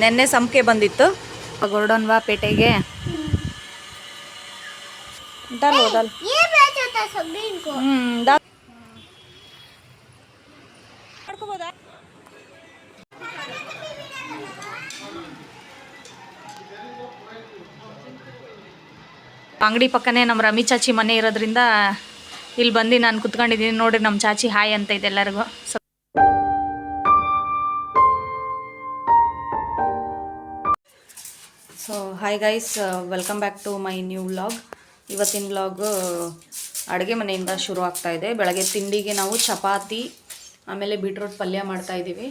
ನೆನ್ನೆ ಸಂಕೆ ಬಂದಿತ್ತು ಹೊರಡೋಣವಾ ಪೇಟೆಗೆ. ಡಲ್ ಡಲ್ ಮಾಡ್ಕೋಬೋದಾ? ಅಂಗಡಿ ಪಕ್ಕನೇ ನಮ್ಮ ರಮಿ ಚಾಚಿ ಮನೆ ಇರೋದ್ರಿಂದ ಇಲ್ಲಿ ಬಂದು ನಾನು ಕುತ್ಕೊಂಡಿದ್ದೀನಿ. ನೋಡ್ರಿ ನಮ್ಮ ಚಾಚಿ ಹಾಯ್ ಅಂತ ಇದೆ ಎಲ್ಲರಿಗೂ. So hi guys, welcome back to my new vlog. ಇವತ್ತಿನ ವ್ಲಾಗು ಅಡುಗೆ ಮನೆಯಿಂದ ಶುರು ಆಗ್ತಾ ಇದೆ. ಬೆಳಗ್ಗೆ ತಿಂಡಿಗೆ ನಾವು ಚಪಾತಿ ಆಮೇಲೆ ಬೀಟ್ರೂಟ್ ಪಲ್ಯ ಮಾಡ್ತಾಯಿದ್ದೀವಿ.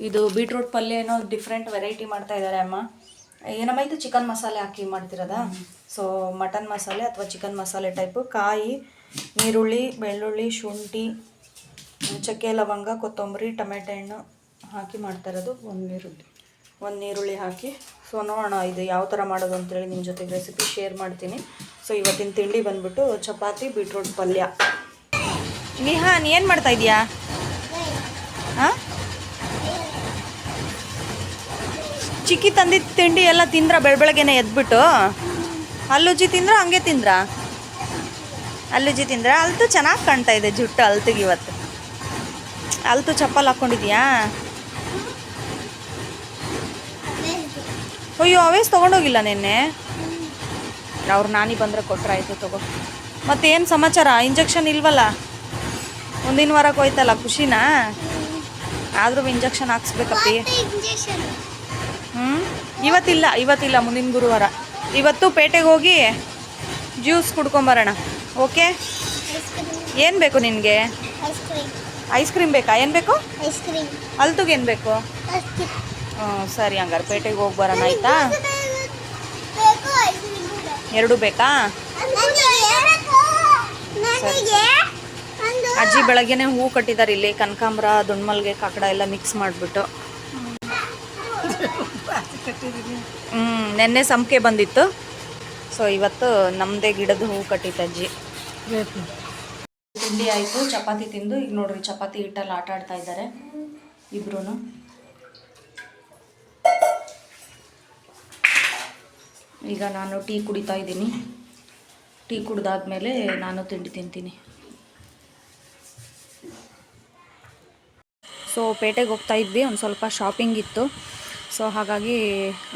ಇದು ಬೀಟ್ರೂಟ್ ಪಲ್ಯ ಏನೋ ಡಿಫ್ರೆಂಟ್ ವೆರೈಟಿ ಮಾಡ್ತಾ ಇದ್ದಾರೆ ಅಮ್ಮ. ಏನಮ್ಮ ಇದು ಚಿಕನ್ ಮಸಾಲೆ ಹಾಕಿ ಮಾಡ್ತಿರೋದಾ? ಸೊ ಮಟನ್ ಮಸಾಲೆ ಅಥವಾ ಚಿಕನ್ ಮಸಾಲೆ ಟೈಪು. ಕಾಯಿ, ಈರುಳ್ಳಿ, ಬೆಳ್ಳುಳ್ಳಿ, ಶುಂಠಿ, ಚಕ್ಕೆ, ಲವಂಗ, ಕೊತ್ತಂಬರಿ, ಟೊಮೆಟೊ ಹಣ್ಣು ಹಾಕಿ ಮಾಡ್ತಾ ಇರೋದು. ಒಂದು ನೀರುಳ್ಳಿ ಹಾಕಿ. ಸೊ ನೋಡೋಣ ಇದು ಯಾವ ಥರ ಮಾಡೋದು ಅಂತೇಳಿ ನಿಮ್ಮ ಜೊತೆಗೆ ರೆಸಿಪಿ ಶೇರ್ ಮಾಡ್ತೀನಿ. ಸೊ ಇವತ್ತಿನ ತಿಂಡಿ ಬಂದ್ಬಿಟ್ಟು ಚಪಾತಿ ಬೀಟ್ರೂಟ್ ಪಲ್ಯ. ನಿಹಾನ್ ಏನು ಮಾಡ್ತಾ ಇದೀಯಾ? ಹಾಂ, ಚಿಕ್ಕಿ ತಂದಿದ್ದ ತಿಂಡಿ ಎಲ್ಲ ತಿಂದ್ರ? ಬೆಳಗ್ಗೆನೆ ಎದ್ಬಿಟ್ಟು ಅಲ್ಲುಜ್ಜಿ ತಿಂದ್ರ? ಹಂಗೆ ತಿಂದ್ರ? ಅಲ್ಲುಜ್ಜಿ ತಿಂದ್ರ? ಅಲ್ತು ಚೆನ್ನಾಗಿ ಕಾಣ್ತಾ ಇದೆ ಜುಟ್ಟು ಅಲ್ತಿಗೆ ಇವತ್ತು. ಅಲ್ತು ಚಪ್ಪಲ್ ಹಾಕ್ಕೊಂಡಿದ್ಯಾ? ಅಯ್ಯೋ, ಅವೇಸ್ ತೊಗೊಂಡೋಗಿಲ್ಲ ನಿನ್ನೆ. ಅವ್ರು ನಾನಿ ಬಂದರೆ ಕೊಟ್ಟರಾಯ್ತು ತಗೋ. ಮತ್ತೇನು ಸಮಾಚಾರ? ಇಂಜೆಕ್ಷನ್ ಇಲ್ವಲ್ಲ? ಮುಂದಿನ ವಾರಕ್ಕೆ ಹೋಯ್ತಲ್ಲ, ಖುಷಿನಾ? ಆದರೂ ಇಂಜೆಕ್ಷನ್ ಹಾಕ್ಸ್ಬೇಕಪ್ಪಿ. ಇವತ್ತಿಲ್ಲ ಮುಂದಿನ ಗುರುವಾರ. ಇವತ್ತು ಪೇಟೆಗೆ ಹೋಗಿ ಜ್ಯೂಸ್ ಕುಡ್ಕೊಂಬರೋಣ. ಓಕೆ? ಏನು ಬೇಕು ನಿನಗೆ? ಐಸ್ ಕ್ರೀಮ್ ಬೇಕಾ? ಏನು ಬೇಕು? ಅಲ್ತುಗೆ ಏನು ಬೇಕು? ಸರಿ, ಹಂಗಾರೆ ಪೇಟೆಗೆ ಹೋಗಿ ಬರೋಣ ಆಯಿತಾ? ಎರಡು ಬೇಕಾ? ಸರಿ. ಅಜ್ಜಿ ಬೆಳಗ್ಗೆನೇ ಹೂ ಕಟ್ಟಿದ್ದಾರೆ ಇಲ್ಲಿ. ಕನಕಾಂಬರ, ದುಂಡ್ಮಲ್ಗೆ, ಕಾಕಡ ಎಲ್ಲ ಮಿಕ್ಸ್ ಮಾಡಿಬಿಟ್ಟು. ನೆನ್ನೆ ಸಂಕೆ ಬಂದಿತ್ತು. ಸೊ ಇವತ್ತು ನಮ್ಮದೇ ಗಿಡದ ಹೂ ಕಟ್ಟಿತ್ತು ಅಜ್ಜಿ. ತಿಂಡಿ ಆಯಿತು, ಚಪಾತಿ ತಿಂದು. ಈಗ ನೋಡ್ರಿ ಚಪಾತಿ ಹಿಟ್ಟಲ್ಲಿ ಆಟ ಆಡ್ತಾ ಇದ್ದಾರೆ ಇಬ್ರು. ಈಗ ನಾನು ಟೀ ಕುಡಿತಾ ಇದ್ದೀನಿ. ಟೀ ಕುಡ್ದಾದ್ಮೇಲೆ ನಾನು ತಿಂಡಿ ತಿಂತೀನಿ. ಸೊ ಪೇಟೆಗೆ ಹೋಗ್ತಾ ಇದ್ವಿ, ಒಂದು ಸ್ವಲ್ಪ ಶಾಪಿಂಗ್ ಇತ್ತು. ಸೊ ಹಾಗಾಗಿ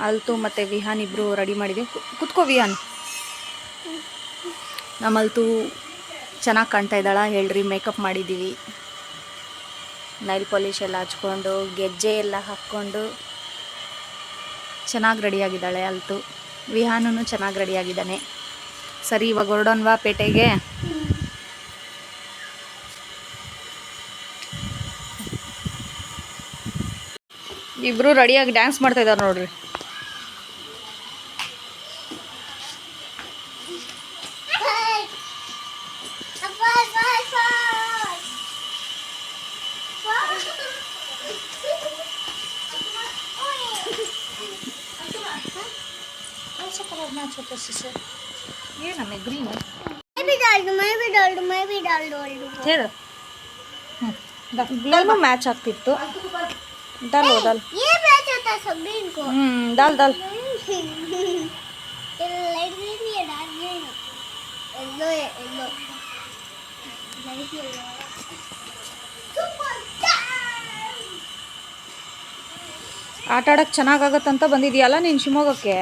ಅಲ್ತು ಮತ್ತು ವಿಹಾನ್ ಇಬ್ಬರು ರೆಡಿ ಮಾಡಿದ್ವಿ. ಕುತ್ಕೋ ವಿಹಾನ್. ನಮ್ಮ ಅಲ್ತು ಚೆನ್ನಾಗಿ ಕಾಣ್ತಾ ಇದ್ದಾಳ ಹೇಳ್ರಿ. ಮೇಕಪ್ ಮಾಡಿದ್ದೀವಿ, ನೈಲ್ ಪಾಲಿಶ್ ಎಲ್ಲ ಹಚ್ಕೊಂಡು, ಗೆಜ್ಜೆ ಎಲ್ಲ ಹಾಕ್ಕೊಂಡು ಚೆನ್ನಾಗಿ ರೆಡಿಯಾಗಿದ್ದಾಳೆ ಅಲ್ತು. ವಿಹಾನೂ ಚೆನ್ನಾಗಿ ರೆಡಿಯಾಗಿದ್ದಾನೆ. ಸರಿ, ಇವಾಗ ಹೊರಡೋಣವಾ ಪೇಟೆಗೆ? ಇಬ್ಬರು ರೆಡಿಯಾಗಿ ಡ್ಯಾನ್ಸ್ ಮಾಡ್ತಾ ಇದ್ದಾರೆ ನೋಡ್ರಿ. ಏನಮ್ಮ ಗ್ರೀನ್ ಹೇಳು. ಬ್ಲೂ ಮ್ಯಾಚ್ ಆಗ್ತಿತ್ತು. Dull dull dull dull. ಆಟ ಆಡೋಕ್ಕೆ ಚೆನ್ನಾಗಾಗತ್ತಂತ ಬಂದಿದೆಯಲ್ಲ ನೀನು ಶಿವಮೊಗ್ಗಕ್ಕೆ.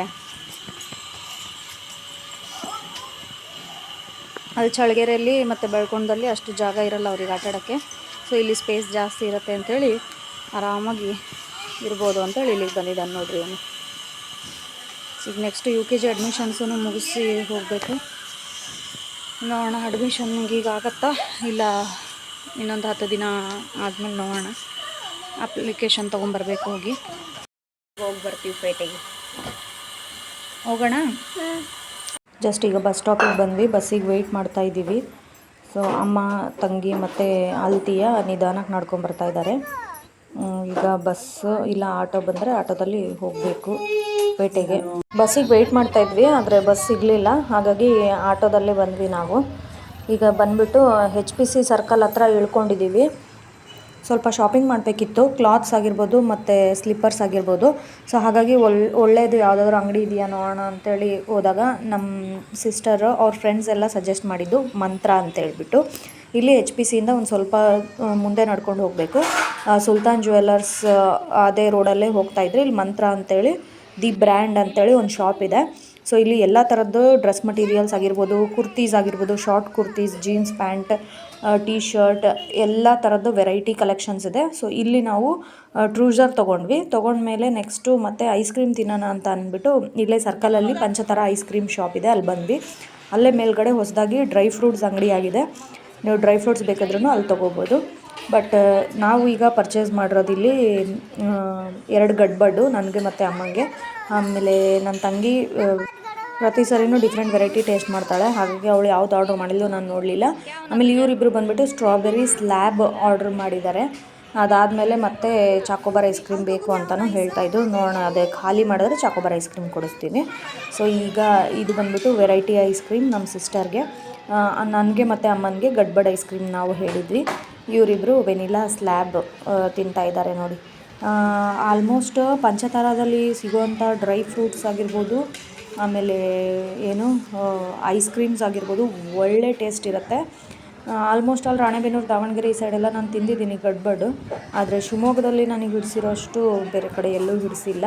ಅಲ್ಲಿ ಚಳ್ಳಕೆರೆಯಲ್ಲಿ ಮತ್ತು ಬೆಳ್ಕೊಂಡಲ್ಲಿ ಅಷ್ಟು ಜಾಗ ಇರಲ್ಲ ಅವ್ರಿಗೆ ಆಟ ಆಡೋಕ್ಕೆ. ಸೊ ಇಲ್ಲಿ ಸ್ಪೇಸ್ ಜಾಸ್ತಿ ಇರುತ್ತೆ ಅಂಥೇಳಿ ಆರಾಮಾಗಿ ಇರ್ಬೋದು ಅಂತೇಳಿ ಇಲ್ಲಿಗೆ ಬಂದಿದ್ದಾನೆ ನೋಡ್ರಿ ಅವನು. ಈಗ ನೆಕ್ಸ್ಟ್ UKG ಅಡ್ಮಿಷನ್ಸೂ ಮುಗಿಸಿ ಹೋಗಬೇಕು. ನೋಡೋಣ ಅಡ್ಮಿಷನ್ಗೆ ಈಗ ಆಗತ್ತಾ ಇಲ್ಲ ಇನ್ನೊಂದು 10 ದಿನ ಆದಮೇಲೆ ನೋಡೋಣ. ಅಪ್ಲಿಕೇಶನ್ ತೊಗೊಂಬರ್ಬೇಕು. ಹೋಗಿ ಬರ್ತೀವಿ ಪೇಟೆಗೆ. ಹೋಗೋಣ. ಜಸ್ಟ್ ಈಗ ಬಸ್ ಸ್ಟಾಪಿಗೆ ಬಂದ್ವಿ. ಬಸ್ಸಿಗೆ ವೆಯ್ಟ್ ಮಾಡ್ತಾ ಇದ್ದೀವಿ. ಸೊ ಅಮ್ಮ, ತಂಗಿ ಮತ್ತು ಅಲ್ತಿಯ ನಿಧಾನಕ್ಕೆ ನಡ್ಕೊಂಬರ್ತಾ ಇದ್ದಾರೆ. ಈಗ ಬಸ್ ಇಲ್ಲ ಆಟೋ ಬಂದರೆ ಆಟೋದಲ್ಲಿ ಹೋಗಬೇಕು ಪೇಟೆಗೆ. ಬಸ್ಸಿಗೆ ವೆಯ್ಟ್ ಮಾಡ್ತಾ ಇದ್ವಿ, ಆದರೆ ಬಸ್ ಸಿಗಲಿಲ್ಲ. ಹಾಗಾಗಿ ಆಟೋದಲ್ಲೇ ಬಂದ್ವಿ ನಾವು. ಈಗ ಬಂದುಬಿಟ್ಟು HPC ಸರ್ಕಲ್ ಹತ್ರ ಇಳ್ಕೊಂಡಿದ್ದೀವಿ. ಸ್ವಲ್ಪ ಶಾಪಿಂಗ್ ಮಾಡಬೇಕಿತ್ತು, ಕ್ಲಾತ್ಸ್ ಆಗಿರ್ಬೋದು ಮತ್ತು ಸ್ಲಿಪ್ಪರ್ಸ್ ಆಗಿರ್ಬೋದು. ಸೊ ಹಾಗಾಗಿ ಒಳ್ಳೆಯದು ಯಾವುದಾದ್ರೂ ಅಂಗಡಿ ಇದೆಯಾ ನೋಡೋಣ ಅಂತೇಳಿ ಹೋದಾಗ ನಮ್ಮ ಸಿಸ್ಟರು ಅವ್ರ ಫ್ರೆಂಡ್ಸ್ ಎಲ್ಲ ಸಜೆಸ್ಟ್ ಮಾಡಿದ್ದು ಮಂತ್ರ ಅಂತೇಳ್ಬಿಟ್ಟು. ಇಲ್ಲಿ HPCಯಿಂದ ಒಂದು ಸ್ವಲ್ಪ ಮುಂದೆ ನಡ್ಕೊಂಡು ಹೋಗಬೇಕು, ಸುಲ್ತಾನ್ ಜ್ಯುವೆಲ್ಲರ್ಸ್ ಅದೇ ರೋಡಲ್ಲೇ ಹೋಗ್ತಾಯಿದ್ರೆ ಇಲ್ಲಿ ಮಂತ್ರ ಅಂತೇಳಿ ದಿ ಬ್ರ್ಯಾಂಡ್ ಅಂತೇಳಿ ಒಂದು ಶಾಪ್ ಇದೆ. ಸೊ ಇಲ್ಲಿ ಎಲ್ಲ ಥರದ್ದು ಡ್ರೆಸ್ ಮಟೀರಿಯಲ್ಸ್ ಆಗಿರ್ಬೋದು, ಕುರ್ತೀಸ್ ಆಗಿರ್ಬೋದು, short kurtis, jeans pant, T shirt ಎಲ್ಲ ಥರದ್ದು ವೆರೈಟಿ ಕಲೆಕ್ಷನ್ಸ್ ಇದೆ. ಸೊ ಇಲ್ಲಿ ನಾವು ಟ್ರೂಸರ್ ತೊಗೊಂಡ್ಮೇಲೆ ನೆಕ್ಸ್ಟು ಮತ್ತೆ ಐಸ್ ಕ್ರೀಮ್ ತಿನ್ನೋಣ ಅಂತ ಅಂದ್ಬಿಟ್ಟು ಇಲ್ಲೇ ಸರ್ಕಲಲ್ಲಿ ಪಂಚತರ ಐಸ್ ಕ್ರೀಮ್ ಶಾಪ್ ಇದೆ, ಅಲ್ಲಿ ಬಂದ್ವಿ. ಅಲ್ಲೇ ಮೇಲ್ಗಡೆ ಹೊಸದಾಗಿ ಡ್ರೈ ಫ್ರೂಟ್ಸ್ ಅಂಗಡಿ ಆಗಿದೆ, ನೀವು ಡ್ರೈ ಫ್ರೂಟ್ಸ್ ಬೇಕಾದ್ರೂ ಅಲ್ಲಿ ತೊಗೋಬೋದು. ಬಟ್ ನಾವು ಈಗ ಪರ್ಚೇಸ್ ಮಾಡಿರೋದು ಇಲ್ಲಿ 2 ಗಡ್ಬಡ್ಡು ನನಗೆ ಮತ್ತು ಅಮ್ಮಂಗೆ. ಆಮೇಲೆ ನನ್ನ ತಂಗಿ ಪ್ರತಿ ಸರಿನೂ ಡಿಫ್ರೆಂಟ್ ವೆರೈಟಿ ಟೇಸ್ಟ್ ಮಾಡ್ತಾಳೆ, ಹಾಗಾಗಿ ಅವಳು ಯಾವ್ದು ಆರ್ಡ್ರ್ ಮಾಡಿಲ್ಲೋ ನಾನು ನೋಡಲಿಲ್ಲ. ಆಮೇಲೆ ಇವರಿಬ್ಬರು ಬಂದುಬಿಟ್ಟು ಸ್ಟ್ರಾಬೆರಿ ಸ್ಲ್ಯಾಬ್ ಆರ್ಡ್ರ್ ಮಾಡಿದ್ದಾರೆ. ಅದಾದಮೇಲೆ ಮತ್ತೆ ಚಾಕೋಬಾರ್ ಐಸ್ ಕ್ರೀಮ್ ಬೇಕು ಅಂತಲೂ ಹೇಳ್ತಾಯಿದ್ದು. ನೋಡೋಣ, ಅದೇ ಖಾಲಿ ಮಾಡಿದ್ರೆ ಚಾಕೋಬಾರ್ ಐಸ್ ಕ್ರೀಮ್ ಕೊಡಿಸ್ತೀನಿ. ಸೊ ಈಗ ಇದು ಬಂದುಬಿಟ್ಟು ವೆರೈಟಿ ಐಸ್ ಕ್ರೀಮ್ ನಮ್ಮ ಸಿಸ್ಟರ್ಗೆ, ನನಗೆ ಮತ್ತು ಅಮ್ಮನಿಗೆ ಗಡ್ಬಡ್ ಐಸ್ ಕ್ರೀಮ್ ನಾವು ಹೇಳಿದ್ವಿ. ಇವರಿಬ್ಬರು ವೆನಿಲಾ ಸ್ಲ್ಯಾಬ್ ತಿಂತಾಯಿದ್ದಾರೆ ನೋಡಿ. ಆಲ್ಮೋಸ್ಟ್ ಪಂಚತಾರಾದಲ್ಲಿ ಸಿಗುವಂಥ ಡ್ರೈ ಫ್ರೂಟ್ಸ್ ಆಗಿರ್ಬೋದು, ಆಮೇಲೆ ಏನು ಐಸ್ ಕ್ರೀಮ್ಸ್ ಆಗಿರ್ಬೋದು, ಒಳ್ಳೆ ಟೇಸ್ಟ್ ಇರುತ್ತೆ. ಆಲ್ಮೋಸ್ಟ್ ಅಲ್ಲಿ ರಾಣೆಬೆನ್ನೂರು, ದಾವಣಗೆರೆ ಈ ಸೈಡೆಲ್ಲ ನಾನು ತಿಂದಿದ್ದೀನಿ ಗಡ್ಬಡ್ಡು, ಆದರೆ ಶಿವಮೊಗ್ಗದಲ್ಲಿ ನನಗೆ ಹಿಡಿಸಿರೋಷ್ಟು ಬೇರೆ ಕಡೆ ಎಲ್ಲೂ ಹಿಡಿಸಿಲ್ಲ.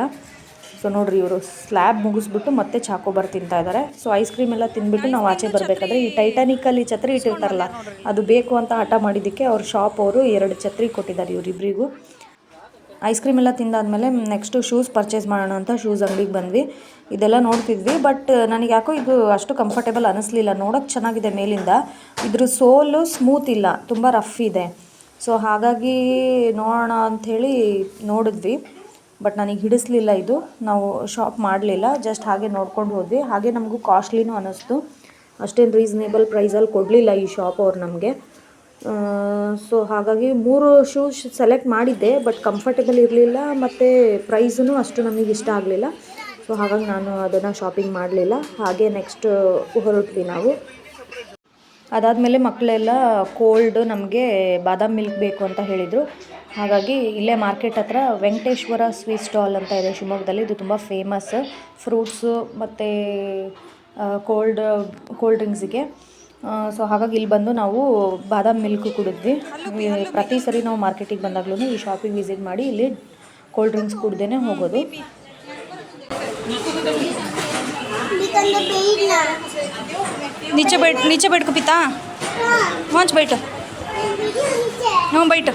ಸೊ ನೋಡಿರಿ, ಇವರು ಸ್ಲ್ಯಾಬ್ ಮುಗಿಸ್ಬಿಟ್ಟು ಮತ್ತೆ ಚಾಕೋಬಾರ್ ತಿಂತಾಯಿದ್ದಾರೆ. ಸೊ ಐಸ್ ಕ್ರೀಮ್ ಎಲ್ಲ ತಿಂದ್ಬಿಟ್ಟು ನಾವು ಆಚೆ ಬರಬೇಕಾದ್ರೆ ಈ ಟೈಟಾನಿಕಲ್ಲಿ ಛತ್ರಿ ಇಟ್ಟಿರ್ತಾರಲ್ಲ, ಅದು ಬೇಕು ಅಂತ ಹಠ ಮಾಡಿದ್ದಕ್ಕೆ ಅವ್ರ ಶಾಪ್ ಅವರು 2 ಛತ್ರಿ ಕೊಟ್ಟಿದ್ದಾರೆ ಇವರಿಬ್ಬರಿಗೂ. ಐಸ್ ಕ್ರೀಮ್ ಎಲ್ಲ ತಿಂದಾದ್ಮೇಲೆ ನೆಕ್ಸ್ಟು ಶೂಸ್ ಪರ್ಚೇಸ್ ಮಾಡೋಣ ಅಂತ ಶೂಸ್ ಅಂಗಡಿಗೆ ಬಂದ್ವಿ. ಇದೆಲ್ಲ ನೋಡ್ತಿದ್ವಿ, ಬಟ್ ನನಗೆ ಯಾಕೋ ಇದು ಅಷ್ಟು ಕಂಫರ್ಟೇಬಲ್ ಅನ್ನಿಸ್ಲಿಲ್ಲ. ನೋಡೋಕ್ಕೆ ಚೆನ್ನಾಗಿದೆ ಮೇಲಿಂದ, ಇದ್ರ ಸೋಲು ಸ್ಮೂತ್ ಇಲ್ಲ, ತುಂಬ ರಫ್ ಇದೆ. ಸೊ ಹಾಗಾಗಿ ನೋಡೋಣ ಅಂಥೇಳಿ ನೋಡಿದ್ವಿ, ಬಟ್ ನನಗೆ ಹಿಡಿಸ್ಲಿಲ್ಲ. ಇದು ನಾವು ಶಾಪ್ ಮಾಡಲಿಲ್ಲ, ಜಸ್ಟ್ ಹಾಗೆ ನೋಡ್ಕೊಂಡು ಹೋದ್ವಿ. ಹಾಗೆ ನಮಗೂ ಕಾಸ್ಟ್ಲಿನೂ ಅನ್ನಿಸ್ತು, ಅಷ್ಟೇನು ರೀಸನೇಬಲ್ ಪ್ರೈಸಲ್ಲಿ ಕೊಡಲಿಲ್ಲ ಈ ಶಾಪ್ ಅವ್ರು ನಮಗೆ. ಸೊ ಹಾಗಾಗಿ 3 ಶೂಸ್ ಸೆಲೆಕ್ಟ್ ಮಾಡಿದ್ದೆ, ಬಟ್ ಕಂಫರ್ಟೇಬಲ್ ಇರಲಿಲ್ಲ ಮತ್ತು ಪ್ರೈಸೂ ಅಷ್ಟು ನಮಗೆ ಇಷ್ಟ ಆಗಲಿಲ್ಲ. ಸೊ ಹಾಗಾಗಿ ನಾನು ಅದನ್ನು ಶಾಪಿಂಗ್ ಮಾಡಲಿಲ್ಲ. ಹಾಗೆ ನೆಕ್ಸ್ಟ್ ಹೊರಟ್ವಿ ನಾವು. ಅದಾದಮೇಲೆ ಮಕ್ಕಳೆಲ್ಲ ಕೋಲ್ಡ್ ನಮಗೆ ಬಾದಾಮ್ ಮಿಲ್ಕ್ ಬೇಕು ಅಂತ ಹೇಳಿದರು. ಹಾಗಾಗಿ ಇಲ್ಲೇ ಮಾರ್ಕೆಟ್ ಹತ್ರ ವೆಂಕಟೇಶ್ವರ ಸ್ವೀಟ್ ಸ್ಟಾಲ್ ಅಂತ ಇದೆ ಶಿವಮೊಗ್ಗದಲ್ಲಿ. ಇದು ತುಂಬ ಫೇಮಸ್ ಫ್ರೂಟ್ಸು ಮತ್ತು ಕೋಲ್ಡ್ ಡ್ರಿಂಕ್ಸಿಗೆ. ಸೊ ಹಾಗಾಗಿ ಇಲ್ಲಿ ಬಂದು ನಾವು ಬಾದಾಮ್ ಮಿಲ್ಕ್ ಕುಡಿದ್ವಿ. ಪ್ರತಿ ಸರಿ ನಾವು ಮಾರ್ಕೆಟಿಗೆ ಬಂದಾಗ್ಲೂ ಈ ಶಾಪಿಗೆ ವಿಸಿಟ್ ಮಾಡಿ ಇಲ್ಲಿ ಕೋಲ್ಡ್ ಡ್ರಿಂಕ್ಸ್ ಕುಡ್ದೇ ಹೋಗೋದು. नीचे बैठ को पिता वहाँ बैठ हाँ बैठ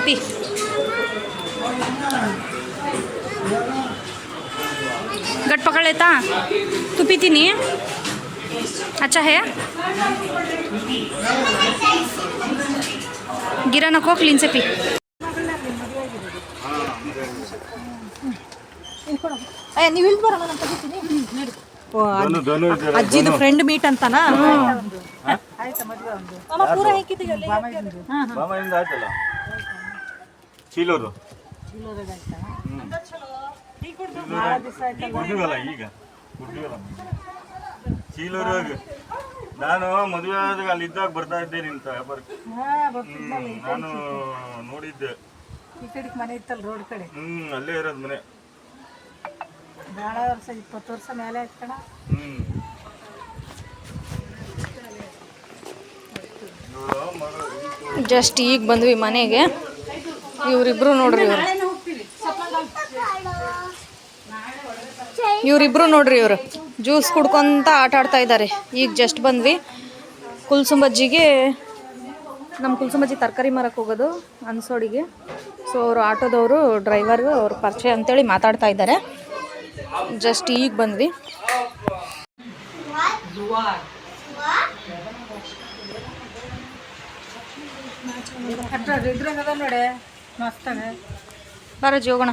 पी गट पकड़ लेता तू पीती नहीं है अच्छा है गिरा नको क्लीन से पी ನೀವು ಇಲ್ಲಿ ಬರೋಣ ನಾನು ತೆಗಿತೀನಿ. ಅಜ್ಜಿದು ಫ್ರೆಂಡ್ ಮೀಟ್ ಅಂತನಾ? ಆಯ್ತಾ ಮದುವೆ ಒಂದು ಅಮ್ಮ ಪೂರ ಹೇಗಿದ್ದೀಗ ಅಲ್ಲಿ ಬಾಮಯಿಂದ ಆಯ್ತಲ್ಲ ಚೀಲೋರು ಚೀಲೋರಿಗೆ ಆಯ್ತಾ ಟೀ ಕುಡಿದು ಬಹಳ ದಿವಸ ಆಯ್ತಲ್ಲ ಕುಡಿವಲ್ಲ ಈಗ ಕುಡಿವಲ್ಲ ಚೀಲೋರಿಗೆ ನಾನು ಮದುವೆ ಆದಾಗ ಅಲ್ಲಿ ಇದ್ದಾಗ ಬರ್ತಾ ಇದ್ದೆ ನಿಂತ ವ್ಯಾಪಾರಕ್ಕೆ. ನಾನು ನೋಡಿದ್ದೆ ಈ ಕಡೆ ಮನೆ ಇತ್ತಲ್ಲ ರೋಡ್ ಕಡೆ. ಅಲ್ಲೇ ಇರೋದು ಮನೆ. ಭಾಳ ವರ್ಷ 20 ವರ್ಷ ಮೇಲೆ ಆಯ್ತು ಕಣ. ಜಸ್ಟ್ ಈಗ ಬಂದ್ವಿ ಮನೆಗೆ. ಇವರಿಬ್ರು ನೋಡ್ರಿ, ಇವರು ಜ್ಯೂಸ್ ಕುಡ್ಕೊಂತ ಆಟ ಆಡ್ತಾ ಇದ್ದಾರೆ. ಈಗ ಜಸ್ಟ್ ಬಂದ್ವಿ ಕುಲ್ಸುಂಬಜ್ಜಿಗೆ. ನಮ್ಮ ಕುಲ್ಸುಂಬಜ್ಜಿ ತರಕಾರಿ ಮಾರಕ್ಕೆ ಹೋಗೋದು ಅನ್ಸೋಡಿಗೆ. ಸೊ ಅವರು ಆಟೋದವರು ಡ್ರೈವರ್ ಅವ್ರ ಪರಿಚಯ ಅಂತೇಳಿ ಮಾತಾಡ್ತಾ ಇದ್ದಾರೆ. ಜಸ್ಟ್ ಈಗ ಬಂದ್ವಿ. ಬಾರಜ್ಜಿ ಹೋಗೋಣ.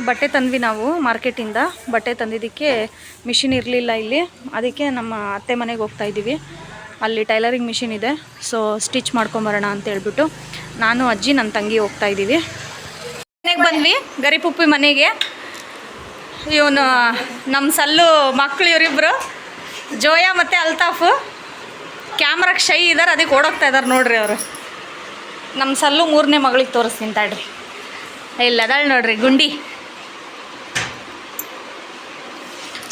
ಬಟ್ಟೆ ತಂದ್ವಿ ನಾವು ಮಾರ್ಕೆಟಿಂದ. ಬಟ್ಟೆ ತಂದಿದ್ದಕ್ಕೆ ಮಿಷಿನ್ ಇರಲಿಲ್ಲ ಇಲ್ಲಿ, ಅದಕ್ಕೆ ನಮ್ಮ ಅತ್ತೆ ಮನೆಗೆ ಹೋಗ್ತಾ ಇದ್ದೀವಿ. ಅಲ್ಲಿ ಟೈಲರಿಂಗ್ ಮಿಷಿನ್ ಇದೆ, ಸೊ ಸ್ಟಿಚ್ ಮಾಡ್ಕೊಂಬರೋಣ ಅಂತ ಹೇಳ್ಬಿಟ್ಟು ನಾನು ಅಜ್ಜಿ ನನ್ನ ತಂಗಿ ಹೋಗ್ತಾ ಇದ್ದೀವಿ. ಮನೆಗೆ ಬಂದ್ವಿ, ಗರಿಪುಪ್ಪಿ ಮನೆಗೆ. ಇವನು ನಮ್ಮ ಸಲ್ಲು ಮಕ್ಕಳು ಇವರಿಬ್ಬರು, ಜೋಯಾ ಮತ್ತು ಅಲ್ತಾಫು ಕ್ಯಾಮ್ರಾಕ್ಕೆ ಶೈ ಇದ್ದಾರೆ, ಅದಕ್ಕೆ ಓಡೋಗ್ತಾ ಇದ್ದಾರೆ ನೋಡ್ರಿ ಅವರು. ನಮ್ಮ ಸಲ್ಲು 3ನೇ ಮಗಳಿಗೆ ತೋರಿಸ್ತೀನಿ ತಡ್ರಿ. ಇಲ್ಲ ಅದಾಳ ನೋಡ್ರಿ ಗುಂಡಿ.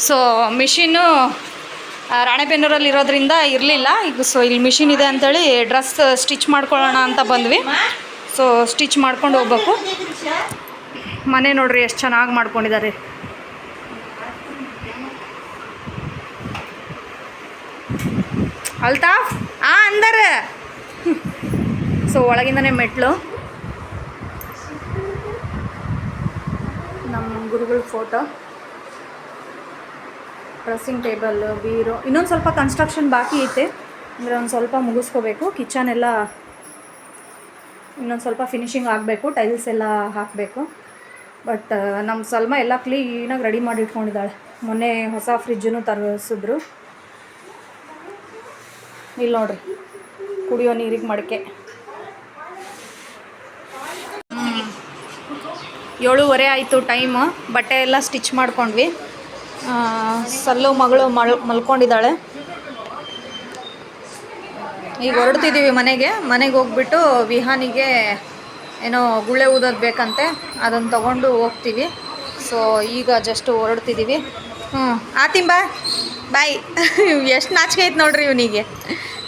ಸೊ ಮಿಷಿನ್ನು ರಾಣೆಬೆನ್ನೂರಲ್ಲಿ ಇರೋದ್ರಿಂದ ಇರಲಿಲ್ಲ. ಈಗ ಸೊ ಇಲ್ಲಿ ಮಿಷಿನ್ ಇದೆ ಅಂಥೇಳಿ ಡ್ರೆಸ್ ಸ್ಟಿಚ್ ಮಾಡ್ಕೊಳ್ಳೋಣ ಅಂತ ಬಂದ್ವಿ. ಸೊ ಸ್ಟಿಚ್ ಮಾಡ್ಕೊಂಡು ಹೋಗ್ಬೇಕು. ಮನೆ ನೋಡ್ರಿ ಎಷ್ಟು ಚೆನ್ನಾಗಿ ಮಾಡ್ಕೊಂಡಿದ್ದಾರೆ. ಅಲ್ತಾಫ್ ಅಂದರ. ಸೊ ಒಳಗಿಂದನೇ ಮೆಟ್ಲು. ನಮ್ಮ ಗುರುಗಳ ಫೋಟೋ, ಡ್ರೆಸ್ಸಿಂಗ್ ಟೇಬಲ್, ಬೀರು. ಇನ್ನೊಂದು ಸ್ವಲ್ಪ ಕನ್ಸ್ಟ್ರಕ್ಷನ್ ಬಾಕಿ ಐತೆ, ಅಂದರೆ ಒಂದು ಸ್ವಲ್ಪ ಮುಗಿಸ್ಕೋಬೇಕು. ಕಿಚನ್ ಎಲ್ಲ ಇನ್ನೊಂದು ಸ್ವಲ್ಪ ಫಿನಿಷಿಂಗ್ ಆಗಬೇಕು, ಟೈಲ್ಸ್ ಎಲ್ಲ ಹಾಕಬೇಕು. ಬಟ್ ನಮ್ಮ ಸಲ್ಮ ಎಲ್ಲ ಕ್ಲೀನಾಗಿ ರೆಡಿ ಮಾಡಿ ಇಟ್ಕೊಂಡಿದ್ದಾಳೆ. ಮೊನ್ನೆ ಹೊಸ ಫ್ರಿಜ್ಜನ್ನು ತರಿಸಿದ್ರು. ಇಲ್ಲಿ ನೋಡ್ರಿ ಕುಡಿಯೋ ನೀರಿಗೆ ಮಡಿಕೆ. 7:30 ಆಯಿತು ಟೈಮು. ಬಟ್ಟೆ ಎಲ್ಲ ಸ್ಟಿಚ್ ಮಾಡ್ಕೊಂಡ್ವಿ. ಸಲ್ಲು ಮಗಳು ಮಲ್ಕೊಂಡಿದ್ದಾಳೆ. ಈಗ ಹೊರಡ್ತಿದ್ದೀವಿ ಮನೆಗೆ ಹೋಗ್ಬಿಟ್ಟು ವಿಹಾನಿಗೆ ಏನೋ ಗುಳ್ಳೆ ಊದೋದು ಬೇಕಂತೆ, ಅದನ್ನು ತೊಗೊಂಡು ಹೋಗ್ತೀವಿ. ಸೊ ಈಗ ಜಸ್ಟ್ ಹೊರಡ್ತಿದ್ದೀವಿ. ಆತಿಂಬ ಬಾಯ್. ಎಷ್ಟು ನಾಚಿಕೆ ಐತೆ ನೋಡ್ರಿ ಇವನಿಗೆ.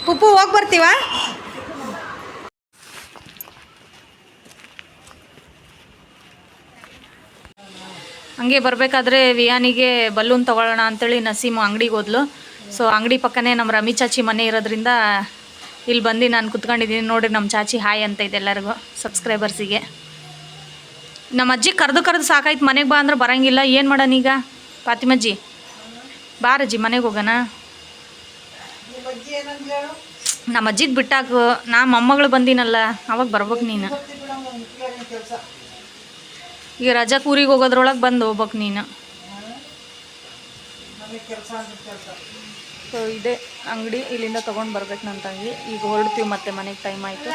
ಪುಪ್ಪು ಹೋಗಿ ಬರ್ತೀವಾ? ಹಂಗೆ ಬರಬೇಕಾದ್ರೆ ವಿಯಾನಿಗೆ ಬಲೂನ್ ತೊಗೊಳ್ಳೋಣ ಅಂಥೇಳಿ ನಸೀಮು ಅಂಗಡಿಗೆ ಹೋದ್ಲು. ಸೊ ಅಂಗಡಿ ಪಕ್ಕನೇ ನಮ್ಮ ರಮಿ ಚಾಚಿ ಮನೆ ಇರೋದ್ರಿಂದ ಇಲ್ಲಿ ಬಂದು ನಾನು ಕುತ್ಕೊಂಡಿದ್ದೀನಿ. ನೋಡಿರಿ ನಮ್ಮ ಚಾಚಿ ಹಾಯ್ ಅಂತ ಇದೆ ಎಲ್ಲರಿಗೂ, ಸಬ್ಸ್ಕ್ರೈಬರ್ಸಿಗೆ. ನಮ್ಮ ಅಜ್ಜಿ ಕರೆದು ಸಾಕಾಯ್ತು. ಮನೆಗೆ ಬಾ ಅಂದ್ರೆ ಬರೋಂಗಿಲ್ಲ. ಏನು ಮಾಡೋಣ ಈಗ? ಫಾತಿಮಜ್ಜಿ ಬಾರಜ್ಜಿ ಮನೆಗೆ ಹೋಗೋಣ. ನಮ್ಮ ಅಜ್ಜಿಗೆ ಬಿಟ್ಟಾಕು. ನಾ ಮೊಮ್ಮಗಳು ಬಂದಿನಲ್ಲ, ಅವಾಗ ಬರ್ಬೇಕು ನೀನು. ಈಗ ರಜಾಕ್ ಊರಿಗೆ ಹೋಗೋದ್ರೊಳಗೆ ಬಂದು ಹೋಗ್ಬೇಕು ನೀನು. ಸೊ ಇದೇ ಅಂಗಡಿ, ಇಲ್ಲಿಂದ ತೊಗೊಂಡು ಬರ್ಬೇಕು ನನ್ನ ತಂಗಿ. ಈಗ ಹೊರಡ್ತೀವಿ ಮತ್ತೆ ಮನೆಗೆ, ಟೈಮ್ ಆಯಿತು.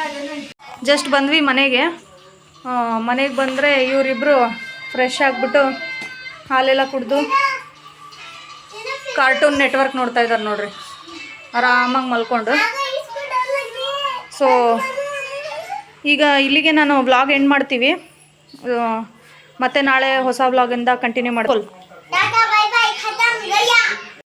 ಜಸ್ಟ್ ಬಂದ್ವಿ ಮನೆಗೆ ಬಂದರೆ ಇವರಿಬ್ಬರು ಫ್ರೆಶ್ ಆಗಿಬಿಟ್ಟು ಹಾಲೆಲ್ಲ ಕುಡಿದು ಕಾರ್ಟೂನ್ ನೆಟ್ವರ್ಕ್ ನೋಡ್ತಾ ಇದ್ದಾರೆ ನೋಡ್ರಿ, ಆರಾಮಾಗಿ ಮಲ್ಕೊಂಡು. ಸೊ ಈಗ ಇಲ್ಲಿಗೆ ನಾನು ವ್ಲಾಗ್ ಎಂಡ್ ಮಾಡ್ತೀವಿ. ಮತ್ತು ನಾಳೆ ಹೊಸ ವ್ಲಾಗಿಂದ ಕಂಟಿನ್ಯೂ ಮಾಡ್ಕೊಳ್ಳಿ.